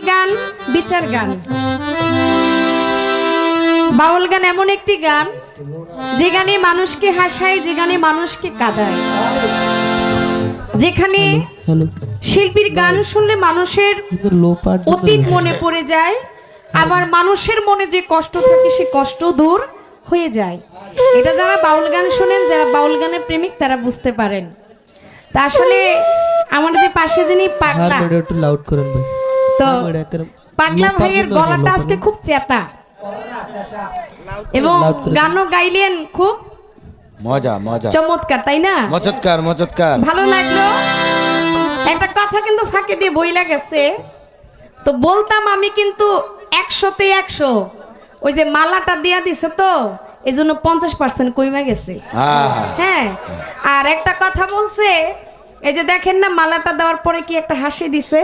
গান বিচার গান। বাউল গান এমন একটি গান যে গানে মানুষকে হাসায়, যে গানে মানুষকে কাঁদায়, যেখানে শিল্পীর গান শুনলে মানুষের অতীত মনে পড়ে যায়, আবার মানুষের মনে যে কষ্ট থাকে সে কষ্ট দূর হয়ে যায়। এটা যারা বাউল গান শোনেন, যারা বাউল গানের প্রেমিক তারা বুঝতে পারেন। তা আসলে আমার যে পাশে যিনি পাগলা, একটু লাউড করেন ভাই, তো পাগলা ভাইয়ের গলাটা আজকে খুব চেতা এবং গানও গাইলেন খুব মজা মজা চমৎকার, তাই না? মজৎকার মজৎকার, ভালো লাগলো। একটা কথা কিন্তু ফাঁকে দিয়ে বইলা গেছে, তো বলতাম আমি কিন্তু 100-তে 100, ওই যে মালাটা দিয়া দিছে তো এই জন্য 50% কমে গেছে। হ্যাঁ, আর একটা কথা বলছে, এই যে দেখেন না মালাটা দেওয়ার পরে কি একটা হাসি দিছে।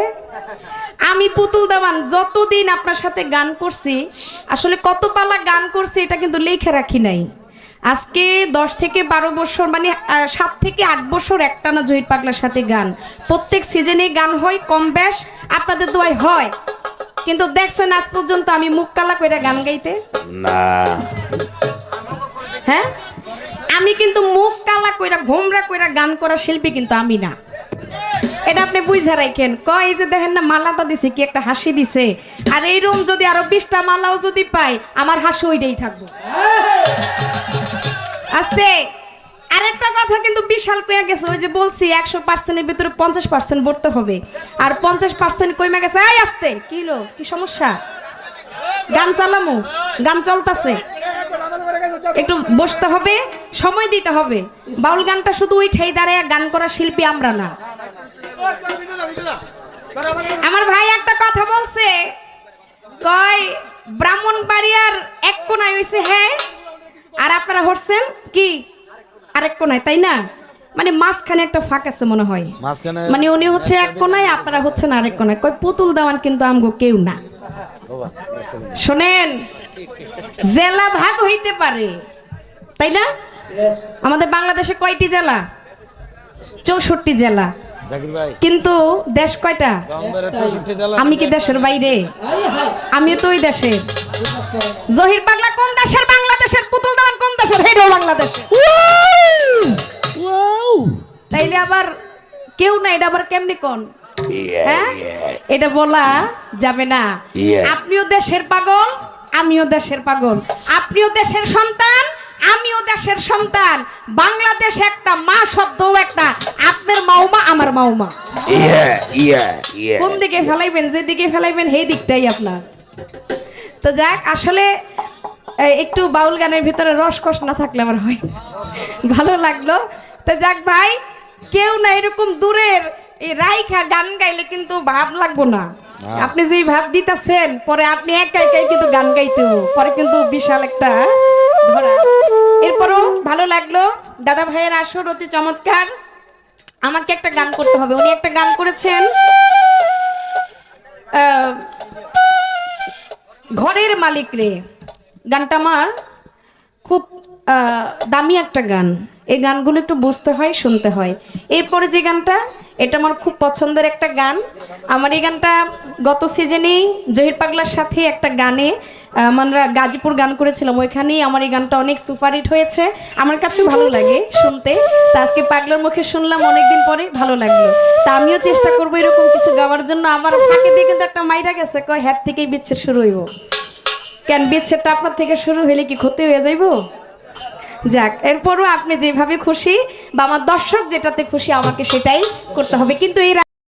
আমি পুতুল দেওয়ান যতদিন আপনার সাথে গান করছি, আসলে কত পালা গান করছি এটা কিন্তু লেখা রাখি নাই। আজকে 10 থেকে 12 বছর, মানে 7 থেকে 8 বছর একটানা জহির পাগলার সাথে গান, প্রত্যেক সিজনে গান হয়, কম বেশ আপনাদের দোয়াই হয়। কিন্তু দেখছেন আজ পর্যন্ত আমি মুখ কালা কইরা গান গাইতে না। হ্যাঁ, আমি কিন্তু মুখ কালা কইরা ঘোমরা কইরা গান করা শিল্পী কিন্তু আমি না, এটা আপনি বুঝা রাখেন। কয় যে দেখেন না মালাটা দিছে কি একটা হাসি দিছে, আর এইরকম যদি আরো 20টা মালাও যদি পাই আমার হাসি ওইটাই থাকবো। আস্তে আরেকটা কথা কিন্তু বিশাল কইয়া গেছে, ওই যে বলছি 100%-এর ভিতরে 50% ভরতে হবে, আর 50% কইমা গেছে। এই আস্তে কি হলো, কি সমস্যা? গান চালামু, গান চলতেছে, একটু বসতে হবে, সময় দিতে হবে। বাউল গানটা শুধু ওই ঠাই দাঁড়ায় গান করা শিল্পী আমরা না। আমার ভাই একটা কথা বলছে, কয় ব্রাহ্মণবাড়িয়ার এক কোনায় হইছে হ্যাঁ, আর আপনারা হচ্ছেন কি আরেক কোনায়, তাই না? মানে মাঝখানে একটা ফাঁক আছে মনে হয়, মানে উনি হচ্ছে এক কোনায়, আপনারা হচ্ছেন আরেক কোনায়। কয় পুতুল দেওয়ান কিন্তু আমগো কেউ না। শোনেন, জেলা ভাগ হইতে পারে, তাই না? আমাদের বাংলাদেশে কয়টি জেলা? 64 জেলা, কিন্তু দেশ কয়টা? আমি কি দেশের বাইরে? আমিও তো ওই দেশে। জহির পাগলা কোন দেশের? বাংলাদেশের। পুতুল দেওয়ান কোন দেশের? হেডও বাংলাদেশ। তাইলে আবার কেউ না, এটা আবার কেমনি কোন? হ্যাঁ, এটা বলা যাবে না। আপনিও দেশের পাগল, আমিও দেশের পাগল। আপনিও দেশের সন্তান, আমিও দেশের সন্তান। বাংলাদেশ একটা, মা সদ্য একটা, আপনার মাওমা আমার মাওমা। কোন দিকে ফেলাইবেন, যেদিকে ফেলাইবেন সেই দিকটাই আপনার। তো যাক, আসলে একটু বাউল গানের ভিতরে রসকস না থাকলে আমার হয় না। ভালো লাগলো। তো যাক ভাই, কেউ না এরকম দূরের এই রাইখা গান গাইলে কিন্তু ভাব লাগবো না। আপনি যেই ভাব দিতেছেন, পরে আপনি একা একাই কিন্তু গান গাইতে পরে কিন্তু বিশাল একটা ধরা। এরপরও ভালো লাগলো, দাদা ভাইয়ের আসর অতি চমৎকার। আমাকে একটা গান করতে হবে। উনি একটা গান করেছেন, ঘরের মালিক রে। গানটা আমার খুব দামি একটা গান। এই গানগুলো একটু বুঝতে হয়, শুনতে হয়। এরপরে যে গানটা, এটা আমার খুব পছন্দের একটা গান। আমার এই গানটা গত সিজনেই জহির পাগলার সাথে একটা গানে আমরা গাজীপুর গান করেছিলাম, ওইখানেই আমার এই গানটা অনেক সুপারহিট হয়েছে। আমার কাছে ভালো লাগে শুনতে। তা আজকে পাগলার মুখে শুনলাম অনেকদিন পরে, ভালো লাগলো। তা আমিও চেষ্টা করবো এরকম কিছু গাওয়ার জন্য। আমার ফাঁকে দিয়ে কিন্তু একটা মাইরা গেছে, কয় হ্যাঁ থেকেই বিচ্ছেদ শুরু হইব। কেন, বিচ্ছেদটা আপনার থেকে শুরু হলে কি ক্ষতি হয়ে যাইব? যাক, এরপরও আপনি যেভাবে খুশি বা আমার দর্শক যেটাতে খুশি আমাকে সেটাই করতে হবে। কিন্তু এই